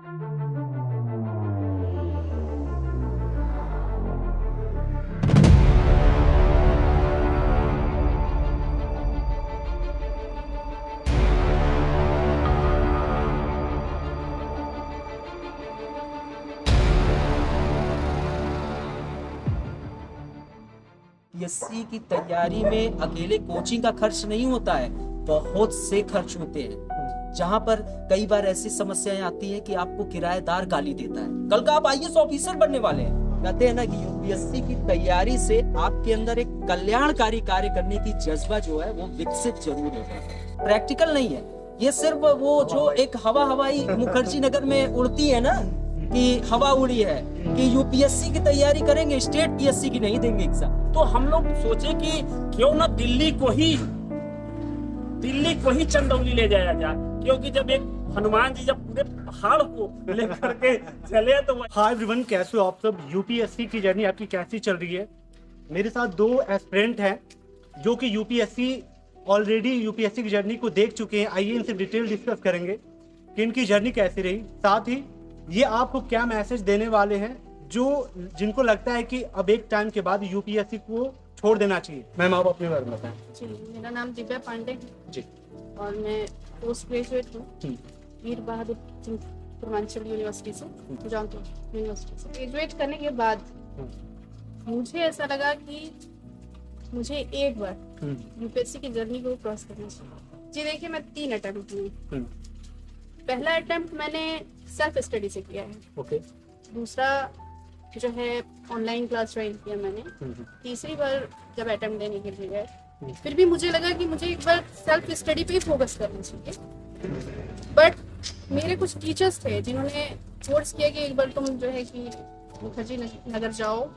UPSC की तैयारी में अकेले कोचिंग का खर्च नहीं होता है, बहुत से खर्च होते हैं, जहां पर कई बार ऐसी समस्याएं आती हैं कि आपको किराएदार गाली देता है। कल का आप आईएएस ऑफिसर बनने वाले हैं। कहते हैं ना कि यूपीएससी की तैयारी से आपके अंदर एक कल्याणकारी कार्य करने की जज्बा जो है वो विकसित जरूर होगा। प्रैक्टिकल नहीं है ये, सिर्फ वो जो एक हवाई मुखर्जी नगर में उड़ती है ना कि हवा उड़ी है कि यूपीएससी की तैयारी करेंगे, स्टेट पीएससी की नहीं देंगे एग्जाम। तो हम लोग सोचे कि क्यों ना दिल्ली को ही चंदौली ले जाया जाए, क्योंकि जब एक हनुमान जी जब पूरे पहाड़ को लेकर के चले तो। हाय एवरीवन, कैसे हो आप सब? यूपीएससी की जर्नी आपकी कैसी चल रही है? मेरे साथ दो एस्पिरेंट हैं जो कि ऑलरेडी यूपीएससी की जर्नी को देख चुके हैं। आइए इनसे डिटेल डिस्कस करेंगे कि इनकी जर्नी कैसी रही, साथ ही ये आपको क्या मैसेज देने वाले हैं जिनको लगता है कि अब एक टाइम के बाद यूपीएससी को छोड़ देना चाहिए। मैम, आप अपने बारे में बताएं। जी, मेरा नाम दिव्या पांडे जी और मैं पोस्ट ग्रेजुएट हूँ वीर बहादुर सिंह पूर्वांचल यूनिवर्सिटी से, जौनपुर यूनिवर्सिटी से। ग्रेजुएट करने के बाद मुझे ऐसा लगा कि मुझे एक बार यूपीएससी की जर्नी को क्रॉस करना चाहिए। जी देखिए, मैं 3 अटेम्प्ट किए। पहला अटेम्प्ट मैंने सेल्फ स्टडी से किया है। ओके। दूसरा जो है ऑनलाइन क्लास ज्वाइन किया मैंने। तीसरी बार जब अटेम्प्ट देने के लिए गए, फिर भी मुझे लगा कि मुझे एक बार सेल्फ स्टडी पे ही फोकस करना चाहिए। बट मेरे कुछ टीचर्स थे जिन्होंने फोर्स किया कि एक बार तुम जो है कि मुखर्जी नगर जाओ,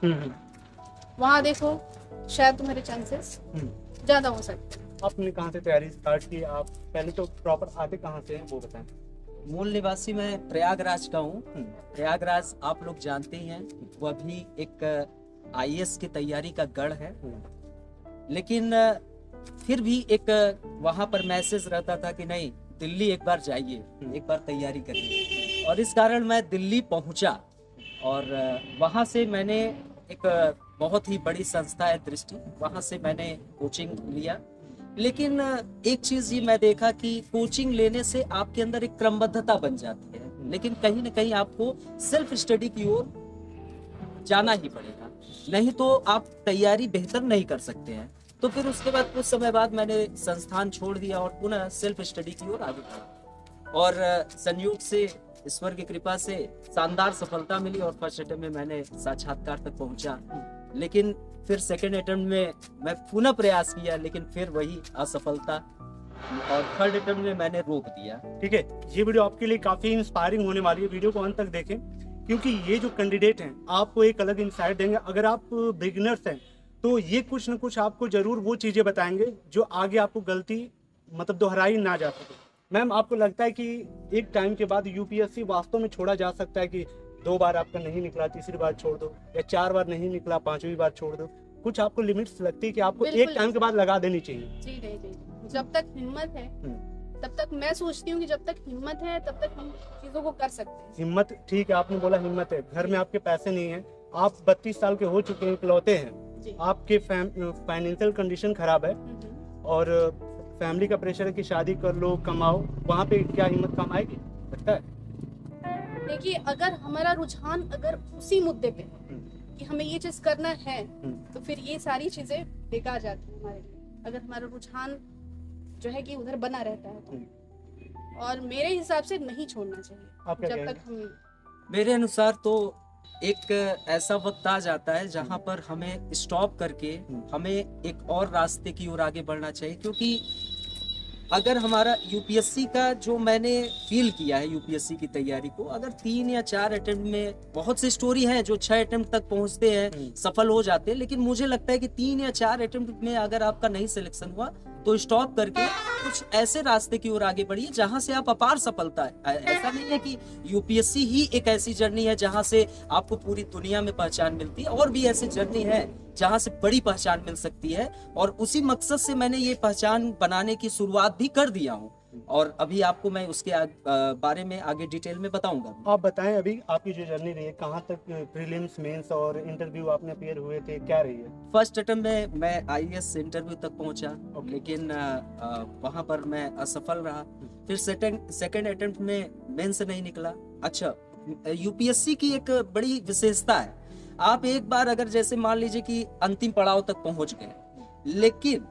वहाँ देखो, शायद तुम्हारे चांसेस ज्यादा हो सकते हैं। आपने कहाँ से तैयारी स्टार्ट की? आप पहले तो प्रॉपर आते कहाँ से हैं वो बताएं। मूल निवासी मैं प्रयागराज का हूँ। प्रयागराज आप लोग जानते ही हैं, वह भी एक आईएएस की तैयारी का गढ़ है। लेकिन फिर भी एक वहाँ पर मैसेज रहता था कि नहीं, दिल्ली एक बार जाइए, एक बार तैयारी करिए। और इस कारण मैं दिल्ली पहुँचा और वहाँ से मैंने एक बहुत ही बड़ी संस्था है दृष्टि, वहाँ से मैंने कोचिंग लिया। लेकिन एक चीज ये मैं देखा कि कोचिंग लेने से आपके अंदर एक क्रमबद्धता बन जाती है, लेकिन कहीं ना कहीं आपको सेल्फ स्टडी की ओर जाना ही पड़ेगा, नहीं तो आप तैयारी बेहतर नहीं कर सकते हैं। तो फिर उसके बाद कुछ समय बाद मैंने संस्थान छोड़ दिया और पुनः सेल्फ स्टडी की ओर आगे बढ़ा और संयोग से ईश्वर की कृपा से शानदार सफलता मिली और फर्स्ट अटेम्प्ट में मैंने साक्षात्कार तक पहुंचा। लेकिन फिर सेकेंड अटेम्प्ट में मैं पुनः प्रयास किया, लेकिन फिर वही असफलता और थर्ड अटेम्प्ट में मैंने रोक दिया। ठीक है, ये वीडियो आपके लिए काफी इंस्पायरिंग होने वाली है। वीडियो को अंत तक देखें क्योंकि ये जो कैंडिडेट हैं आपको एक अलग इंसाइट देंगे। अगर आप बिगिनर्स हैं तो ये कुछ न कुछ आपको जरूर वो चीजें बताएंगे जो आगे आपको गलती दोहराई ना जा सके। मैम, आपको लगता है कि एक टाइम के बाद यूपीएससी वास्तव में छोड़ा जा सकता है कि 2 बार आपका नहीं निकला, तीसरी बार छोड़ दो, या 4 बार नहीं निकला, 5वीं बार छोड़ दो? कुछ आपको लिमिट्स लगती है कि आपको एक टाइम के बाद लगा देनी चाहिए? जी नहीं, जब तक हिम्मत है तब तक मैं सोचती हूँ कि जब तक हिम्मत है तब तक हम चीजों को कर सकते हैं। हिम्मत, ठीक है, आपने बोला हिम्मत है, घर में आपके पैसे नहीं है, आप 32 साल के हो चुके हैं, इकलौते हैं, आपके फाइनेंशियल कंडीशन खराब है और फैमिली का प्रेशर है कि शादी कर लो, कमाओ, वहाँ पे क्या हिम्मत काम आएगी? लगता है? देखिए, अगर हमारा रुझान अगर उसी मुद्दे पे कि हमें ये चीज करना है तो फिर ये सारी चीजें बेकार जाती है हमारे लिए। अगर हमारा रुझान जो है कि उधर बना रहता है तो, और मेरे हिसाब से नहीं छोड़ना चाहिए जब तक हम। मेरे अनुसार तो एक ऐसा वक्त आ जाता है जहां पर हमें स्टॉप करके हमें एक और रास्ते की ओर आगे बढ़ना चाहिए। क्योंकि अगर हमारा यूपीएससी का जो मैंने फील किया है यूपीएससी की तैयारी को, अगर 3 या 4 अटेम्प्ट में बहुत सी स्टोरी है जो 6 अटेम्प्ट तक पहुंचते हैं, सफल हो जाते हैं, लेकिन मुझे लगता है कि 3 या 4 अटेम्प्ट में अगर आपका नहीं सिलेक्शन हुआ तो स्टॉप करके कुछ ऐसे रास्ते की ओर आगे बढ़िए जहां से आप अपार सफलता है। ऐसा नहीं है कि यूपीएससी ही एक ऐसी जर्नी है जहां से आपको पूरी दुनिया में पहचान मिलती है, और भी ऐसी जर्नी है जहां से बड़ी पहचान मिल सकती है। और उसी मकसद से मैंने ये पहचान बनाने की शुरुआत भी कर दिया हूँ। और अभी आपको मैं उसके बारे में आगे डिटेल में बताऊंगा। आप बताएं अभी आपकी जो जर्नी रही है, कहाँ तक प्रीलिम्स, मेंस और इंटरव्यू आपने अपीयर हुए थे, क्या रही है? फर्स्ट अटेम्प्ट में मैं आईएएस इंटरव्यू तक पहुंचा, लेकिन वहां पर मैं असफल रहा। फिर सेकंड अटेम्प्ट में मेंस नहीं निकला। अच्छा, यूपीएससी की एक बड़ी विशेषता है, आप एक बार अगर जैसे मान लीजिए कि अंतिम पड़ाव तक पहुंच गए, लेकिन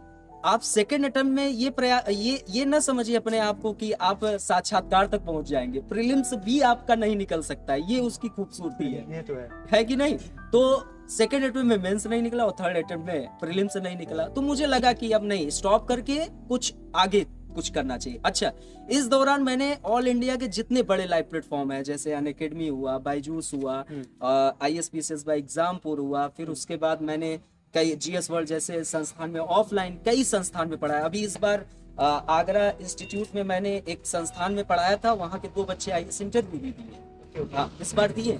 आप सेकंड अटेम्प्ट में ये न समझिए अपने आप को कि आप साक्षात्कार तक पहुंच जाएंगे। प्रीलिम्स भी आपका नहीं निकल सकता है, ये उसकी खूबसूरती है। ये तो है कि नहीं? तो सेकंड अटेम्प्ट में मेंस नहीं निकला और थर्ड अटेम्प्ट में प्रीलिम्स नहीं निकला, तो मुझे लगा कि अब नहीं, स्टॉप करके कुछ आगे कुछ करना चाहिए। अच्छा, इस दौरान मैंने ऑल इंडिया के जितने बड़े लाइव प्लेटफॉर्म है, जैसे अनअकैडमी हुआ, बायजूस हुआ, ISPCS बाय एग्जामपुर हुआ, फिर उसके बाद मैंने कई GS वर्ल्ड जैसे संस्थान में ऑफलाइन कई संस्थान में पढ़ाया। अभी इस बार आगरा इंस्टीट्यूट में मैंने एक संस्थान में पढ़ाया था, वहाँ के 2 बच्चे IAS इंटरव्यू भी दिए, हाँ इस बार दिए।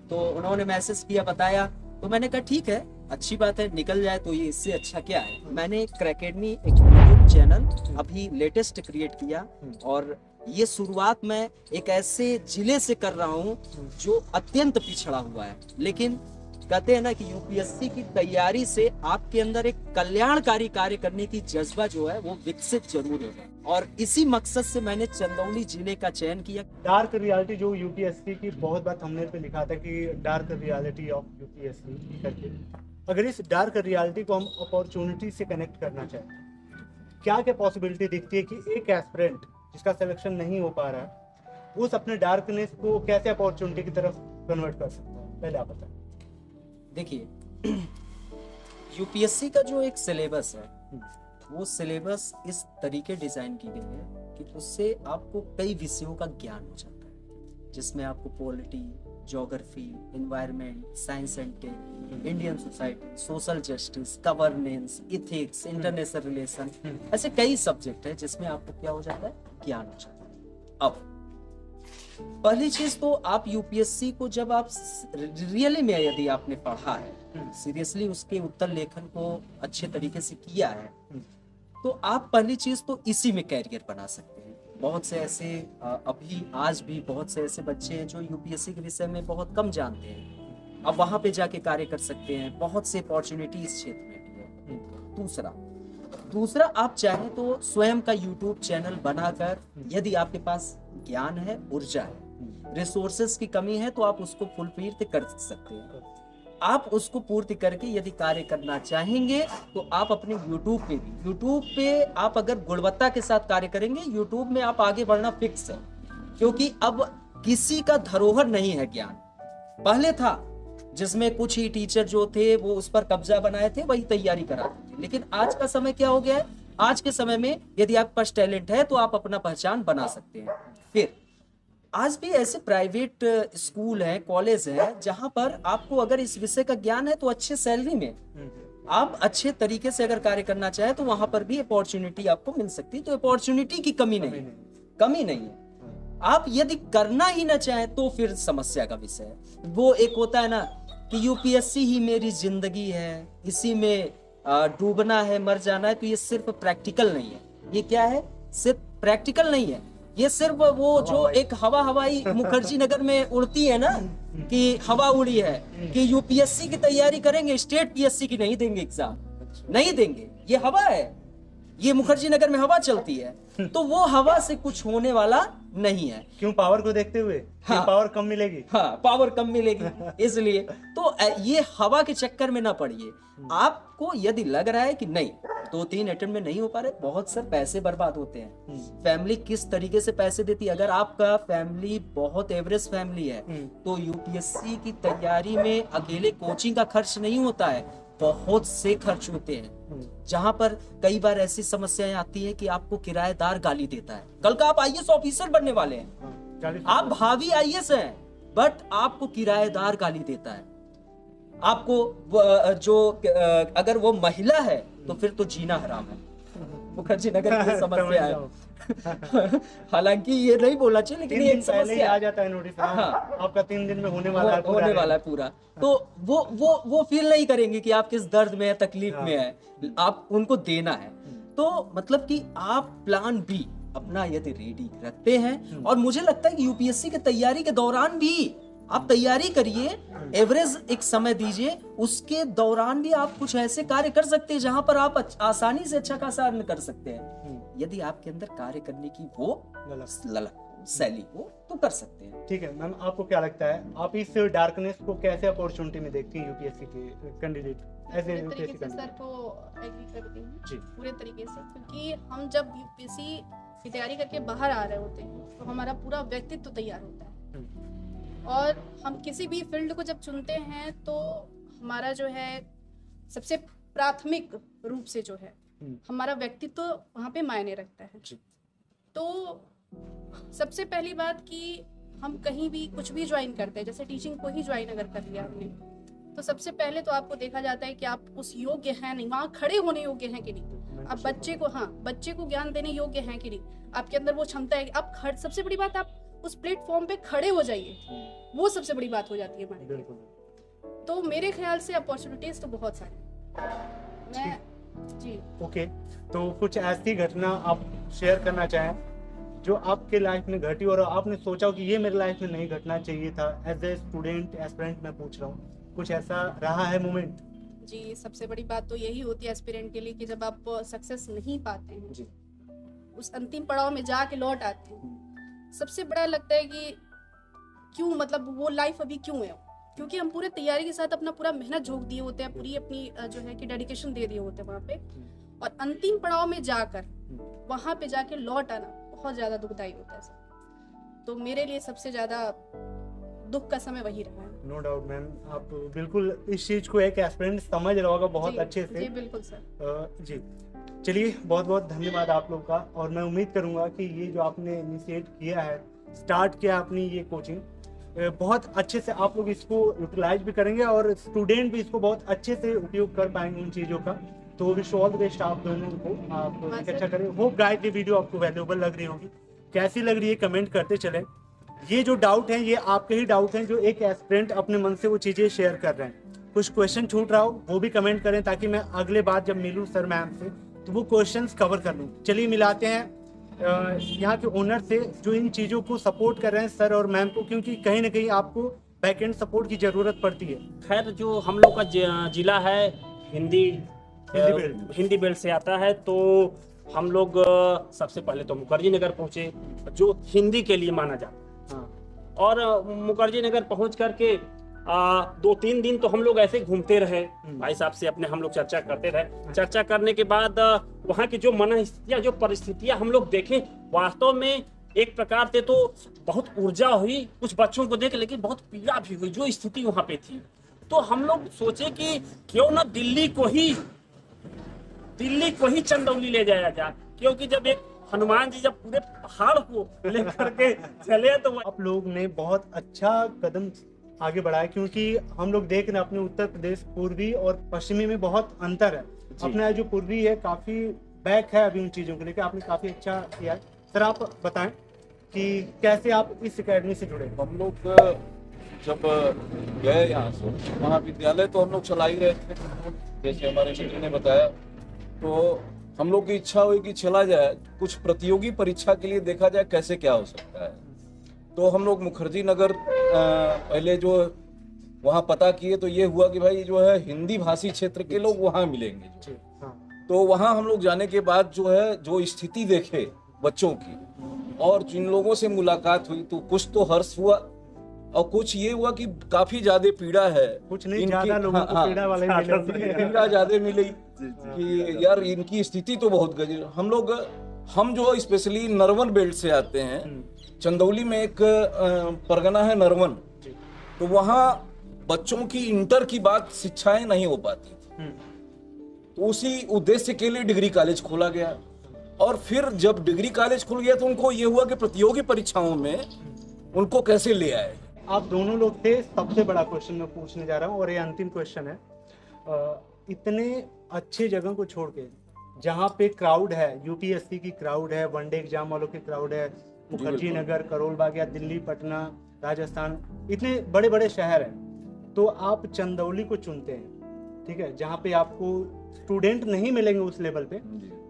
तो उन्होंने मैसेज किया, बताया, तो मैंने कहा ठीक है, अच्छी बात है, निकल जाए तो ये इससे अच्छा क्या है। मैंने क्रैकेडमी एक यूट्यूब चैनल अभी लेटेस्ट क्रिएट किया, और ये शुरुआत मैं एक ऐसे जिले से कर रहा हूँ जो अत्यंत पिछड़ा हुआ है, लेकिन कहते हैं ना कि यूपीएससी की तैयारी से आपके अंदर एक कल्याणकारी कार्य करने की जज्बा जो है वो विकसित जरूर होगा, और इसी मकसद से मैंने चंदौली जिले का चयन किया। डार्क रियलिटी जो यूपीएससी की बहुत बार थंबनेल पे लिखा था कि डार्क रियलिटी ऑफ यूपीएससी करके, अगर इस डार्क रियलिटी को हम अपॉर्चुनिटी से कनेक्ट करना चाहें, क्या क्या पॉसिबिलिटी दिखती है कि एक एस्पिरेंट जिसका सिलेक्शन नहीं हो पा रहा है, उस अपने डार्कनेस को कैसे अपॉर्चुनिटी की तरफ कन्वर्ट कर सकता है? पहले आप बताएं। देखिए, यूपीएससी का जो एक सिलेबस है, वो सिलेबस इस तरीके डिजाइन की गई है कि उससे आपको कई विषयों का ज्ञान हो जाता है, जिसमें आपको polity, geography, environment, science and tech, Indian society, social justice, governance, ethics, international relation, ऐसे कई सब्जेक्ट है जिसमें आपको क्या हो जाता है, ज्ञान हो जाता है। अब पहली चीज तो आप यूपीएससी को जब आप रियली में यदि आपने पढ़ा है, सीरियसली उसके उत्तर लेखन को अच्छे तरीके से किया है, तो आप पहली चीज तो इसी में कैरियर बना सकते हैं। बहुत से ऐसे अभी आज भी बहुत से ऐसे बच्चे हैं जो यूपीएससी के विषय में बहुत कम जानते हैं, अब वहां पे जाके कार्य कर सकते हैं। बहुत से अपॉर्चुनिटी इस क्षेत्र में भी है। दूसरा आप चाहें तो स्वयं का यूट्यूब चैनल बनाकर, यदि आपके पास ज्ञान है, ऊर्जा है, रिसोर्सेस की कमी है, तो आप उसको फुलफिल कर सकते हैं। आप उसको पूर्ति करके यदि कार्य करना चाहेंगे तो आप अपने यूट्यूब पे आप अगर गुणवत्ता के साथ कार्य करेंगे, यूट्यूब में आप आगे बढ़ना फिक्स है, क्योंकि अब किसी का धरोहर नहीं है ज्ञान। पहले था जिसमें कुछ ही टीचर जो थे वो उस पर कब्जा बनाए थे, वही तैयारी कराते थे, लेकिन आज का समय क्या हो गया है, आज के समय में यदि आपके पास टैलेंट है तो आप अपना पहचान बना सकते हैं। फिर आज भी ऐसे प्राइवेट स्कूल हैं, कॉलेज हैं, जहां पर आपको अगर इस विषय का ज्ञान है तो अच्छे सैलरी में आप अच्छे तरीके से अगर कार्य करना चाहे तो वहां पर भी अपॉर्चुनिटी आपको मिल सकती है। तो अपॉर्चुनिटी की कमी नहीं है। आप यदि करना ही ना चाहें तो फिर समस्या का विषय है। वो एक होता है ना कि यूपीएससी ही मेरी जिंदगी है, इसी में डूबना है, मर जाना है, तो ये सिर्फ प्रैक्टिकल नहीं है। ये क्या है, सिर्फ प्रैक्टिकल नहीं है, ये सिर्फ वो जो एक हवाई मुखर्जी नगर में उड़ती है ना कि हवा उड़ी है कि यूपीएससी की तैयारी करेंगे, स्टेट पीएससी की नहीं देंगे एग्जाम, नहीं देंगे, ये हवा है, ये मुखर्जी नगर में हवा चलती है, तो वो हवा से कुछ होने वाला नहीं है। क्यों, पावर को देखते हुए? हाँ, पावर कम मिलेगी। हाँ, पावर कम मिलेगी इसलिए तो ये हवा के चक्कर में ना पड़िए। आपको यदि लग रहा है कि नहीं 2-3 अटेम्प्ट में नहीं हो पा रहे, बहुत सारे पैसे बर्बाद होते हैं, फैमिली किस तरीके से पैसे देती है। अगर आपका फैमिली बहुत एवरेज फैमिली है तो यूपीएससी की तैयारी में अकेले कोचिंग का खर्च नहीं होता है, बहुत से खर्च होते हैं, जहां पर कई बार ऐसी समस्याएं आती है कि आपको किराएदार गाली देता है। कल का आप आईएएस ऑफिसर बनने वाले हैं, आप भावी आईएएस हैं, बट आपको किराएदार गाली देता है। आपको जो अगर वो महिला है तो फिर तो जीना हराम है। मुखर्जी नगर की समस्या है। हालांकि ये नहीं बोलना चाहिए, लेकिन ये समस्या आ जाता है नोटिस। हाँ, आपका 3 दिन में होने वाला है पूरा। तो वो फील नहीं करेंगे कि आप किस दर्द में है, तकलीफ में है, आप उनको देना है। तो मतलब कि आप प्लान बी अपना यदि रेडी रखते हैं, और मुझे लगता है कि यूपीएससी की तैयारी के दौरान भी आप तैयारी करिए, एवरेज एक समय दीजिए, उसके दौरान भी आप कुछ ऐसे कार्य कर सकते हैं जहां पर आप आसानी से अच्छा खासा अर्न कर सकते हैं, यदि आपके अंदर कार्य करने की वो ललक शैली हो तो कर सकते हैं। ठीक है मैम, आपको क्या लगता है, आप इस डार्कनेस को कैसे अपॉर्चुनिटी में देखती हैं यूपीएससी के candidate as a UPSC sir candidate? को एग्री करती हूँ जी। पूरे तरीके से, क्योंकि हम जब यूपीएससी की तैयारी करके बाहर आ रहे होते हैं तो हमारा पूरा व्यक्तित्व तैयार होता है, और हम किसी भी फील्ड को जब चुनते हैं तो हमारा जो है सबसे प्राथमिक रूप से जो है हमारा व्यक्तित्व वहाँ पे मायने रखता है। तो सबसे पहली बात कि हम कहीं भी कुछ भी ज्वाइन करते हैं, जैसे टीचिंग को ही ज्वाइन अगर कर लिया हमने, तो सबसे पहले तो आपको देखा जाता है कि आप उस योग्य हैं नहीं, वहाँ खड़े होने योग्य हैं कि नहीं, आप बच्चे को ज्ञान देने योग्य हैं कि नहीं, आपके अंदर वो क्षमता है कि आप सबसे बड़ी बात आप उस प्लेटफॉर्म पे खड़े हो जाइए, वो सबसे बड़ी बात हो जाती है हमारे लिए। तो मेरे ख्याल से अपॉर्चुनिटीज तो बहुत सारी मैं जी। ओके, तो कुछ ऐसी घटना आप शेयर करना चाहें जो आपके लाइफ में घटी और आपने सोचा हो कि ये मेरे लाइफ में नहीं घटना चाहिए था, एज ए स्टूडेंट एस्पिरेंट मैं पूछ रहा हूँ, कुछ ऐसा रहा है मोमेंट? जी, सबसे बड़ी बात तो यही होती है एस्पिरेंट के लिए कि जब आप सक्सेस नहीं पाते हैं जी, उस अंतिम पड़ाव में जाके लौट आते हैं, सबसे बड़ा लगता है कि क्यों, मतलब वो लाइफ अभी क्यों है, क्योंकि हम पूरे तैयारी के साथ अपना पूरा मेहनत झोंक दिए होते हैं, पूरी अपनी जो है कि डेडिकेशन दे दिए होते हैं वहाँ पे, और अंतिम पड़ाव में जाकर वहाँ पे जाके लौट आना बहुत ज्यादा दुखदायी होता है। तो मेरे लिए सबसे ज्यादा दुख का समय वही रहा है। नो डाउट मैम, आप बिल्कुल इस चीज को एक एस्पिरेंट समझ रहा होगा बहुत अच्छे से। जी बिल्कुल सर। जी, चलिए बहुत बहुत धन्यवाद आप लोग का, और मैं उम्मीद करूंगा कि ये जो आपने इनिशिएट किया है, स्टार्ट किया अपनी ये कोचिंग, बहुत अच्छे से आप लोग इसको यूटिलाइज भी करेंगे और स्टूडेंट भी इसको बहुत अच्छे से उपयोग कर पाएंगे उन चीज़ों का। तो विश ऑल द बेस्ट आप दोनों को, आप अच्छा करें। होप गाइस ये वीडियो आपको वैल्यूएबल लग रही होगी, कैसी लग रही है कमेंट करते चलें। ये जो डाउट हैं ये आपके ही डाउट हैं, जो एक एस्पिरेंट अपने मन से वो चीज़ें शेयर कर रहे हैं। कुछ क्वेश्चन छूट रहा हो वो भी कमेंट करें, ताकि मैं अगले बार जब मिलूँ सर मैम से तो वो क्वेश्चंस कवर कर लूँ। चलिए मिलाते हैं यहाँ के ओनर से जो इन चीज़ों को सपोर्ट कर रहे हैं सर और मैम को, क्योंकि कहीं ना कहीं आपको बैकएंड सपोर्ट की ज़रूरत पड़ती है। खैर जो हम लोग का जिला है हिंदी बेल्ट से आता है, तो हम लोग सबसे पहले तो मुखर्जी नगर पहुँचे जो हिंदी के लिए माना जाता है, और मुखर्जी नगर पहुँच करके 2-3 दिन तो हम लोग ऐसे घूमते रहे, भाई साहब से अपने हम लोग चर्चा करते रहे। चर्चा करने के बाद वहाँ की जो मनस्थितियाँ, जो परिस्थितियाँ हम लोग देखें, वास्तव में एक प्रकार से तो बहुत ऊर्जा हुई कुछ बच्चों को देख, लेकिन बहुत पीड़ा भी हुई जो स्थिति वहाँ पे थी। तो हम लोग सोचे कि क्यों ना दिल्ली को ही चंदौली ले जाया जाए, क्योंकि जब एक हनुमान जी जब पूरे पहाड़ को लेकर के चले तो आप लोग ने बहुत अच्छा कदम आगे बढ़ाया, क्योंकि हम लोग देख रहे हैं अपने उत्तर प्रदेश पूर्वी और पश्चिमी में बहुत अंतर है। अपना जो पूर्वी है काफी बैक है अभी उन चीजों को लेकर, आपने काफी अच्छा किया। सर आप बताएं कि कैसे आप इस एकेडमी से जुड़े? हम लोग जब गए यहाँ से महाविद्यालय तो हम लोग चला ही रहे थे, जैसे हमारे मित्र ने बताया, तो हम लोग की इच्छा हुई कि चला जाए, कुछ प्रतियोगी परीक्षा के लिए देखा जाए कैसे क्या हो सकता है। तो हम लोग मुखर्जी नगर पहले जो वहाँ पता किए, तो ये हुआ कि भाई जो है हिंदी भाषी क्षेत्र के लोग वहाँ मिलेंगे। तो वहाँ हम लोग जाने के बाद जो है जो स्थिति देखे बच्चों की और जिन लोगों से मुलाकात हुई, तो कुछ तो हर्ष हुआ और कुछ ये हुआ कि काफी ज्यादा पीड़ा है, कुछ नहीं ज्यादा लोगों को पीड़ा वाले पीड़ा ज्यादा मिली कि यार इनकी स्थिति तो बहुत गजब। हम जो स्पेशली नरवन बेल्ट से आते हैं, चंदौली में एक परगना है नरवन, तो वहाँ बच्चों की इंटर की बात शिक्षाएं नहीं हो पाती थी, तो उसी उद्देश्य के लिए डिग्री कॉलेज खोला गया। और फिर जब डिग्री कॉलेज खुल गया तो उनको ये हुआ कि प्रतियोगी परीक्षाओं में उनको कैसे ले आए। आप दोनों लोग थे, सबसे बड़ा क्वेश्चन मैं पूछने जा रहा हूँ और ये अंतिम क्वेश्चन है। इतने अच्छे जगह को छोड़ के जहाँ पे क्राउड है, यूपीएससी की क्राउड है, वनडे एग्जाम वालों की क्राउड है, मुखर्जी नगर, करोल बाग या दिल्ली, पटना, राजस्थान, इतने बड़े बड़े शहर हैं, तो आप चंदौली को चुनते हैं, ठीक है, जहाँ पे आपको स्टूडेंट नहीं मिलेंगे उस लेवल पे,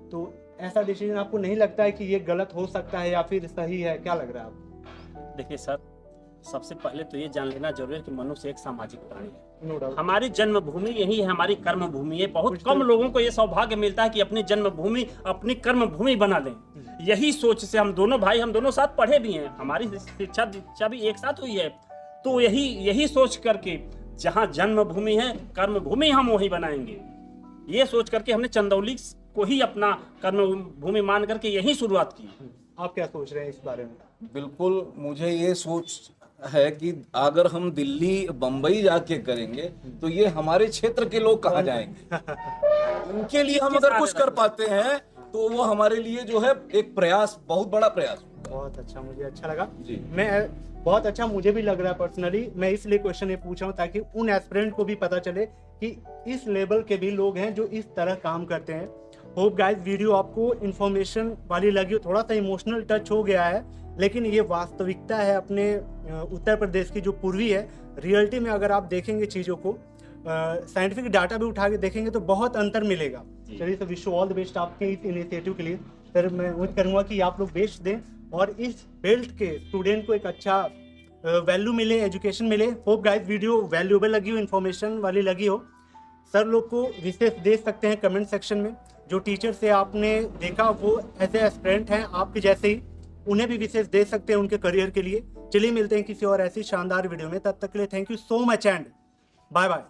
तो ऐसा डिसीजन आपको नहीं लगता है कि ये गलत हो सकता है या फिर सही है? क्या लग रहा है आपको? देखिए सर, सबसे पहले तो ये जान लेना जरूरी है कि मनुष्य एक सामाजिक प्राणी है। No doubt. हमारी जन्मभूमि यही है, हमारी कर्म भूमि है। बहुत कम लोगों को ये सौभाग्य मिलता है कि अपनी जन्मभूमि अपनी कर्म भूमि बना लें। यही सोच से हम दोनों भाई, हम दोनों साथ पढ़े भी हैं, हमारी शिक्षा दीक्षा भी एक साथ हुई है। तो यही सोच करके जहाँ जन्मभूमि है कर्म भूमि हम वही बनाएंगे, ये सोच करके हमने चंदौली को ही अपना कर्म भूमि मान करके यही शुरुआत की। आप क्या सोच रहे हैं इस बारे में? बिल्कुल, मुझे ये सोच है कि अगर हम दिल्ली बम्बई जाके करेंगे तो ये हमारे क्षेत्र के लोग कहाँ जाएंगे। उनके लिए हम अगर कुछ कर पाते हैं तो वो हमारे लिए जो है एक प्रयास, बहुत बड़ा प्रयास। बहुत अच्छा, मुझे अच्छा लगा जी। मैं बहुत अच्छा मुझे भी लग रहा है पर्सनली। मैं इसलिए क्वेश्चन ये पूछा हूँ ताकि उन एस्पिरेंट को भी पता चले कि इस लेवल के भी लोग हैं जो इस तरह काम करते हैं। होप गाइस वीडियो आपको इन्फॉर्मेशन वाली लगी, थोड़ा सा इमोशनल टच हो गया है, लेकिन ये वास्तविकता है अपने उत्तर प्रदेश की जो पूर्वी है। रियलिटी में अगर आप देखेंगे चीज़ों को, साइंटिफिक डाटा भी उठा के देखेंगे तो बहुत अंतर मिलेगा। चलिए sir, wish you all the best आपके इस इनिशिएटिव के लिए। सर मैं उम्मीद करूँगा कि आप लोग बेस्ट दें और इस बेल्ट के स्टूडेंट को एक अच्छा वैल्यू मिले, एजुकेशन मिले। होप गाइस वीडियो वैल्यूएबल लगी हो, इन्फॉर्मेशन वाली लगी हो। सर लोग को विशेष दे सकते हैं कमेंट सेक्शन में। जो टीचर से आपने देखा वो ऐसे एस्पिरेंट हैं आपके जैसे ही, उन्हें भी विशेष दे सकते हैं उनके करियर के लिए। चलिए मिलते हैं किसी और ऐसी शानदार वीडियो में, तब तक के लिए thank you so much and bye bye.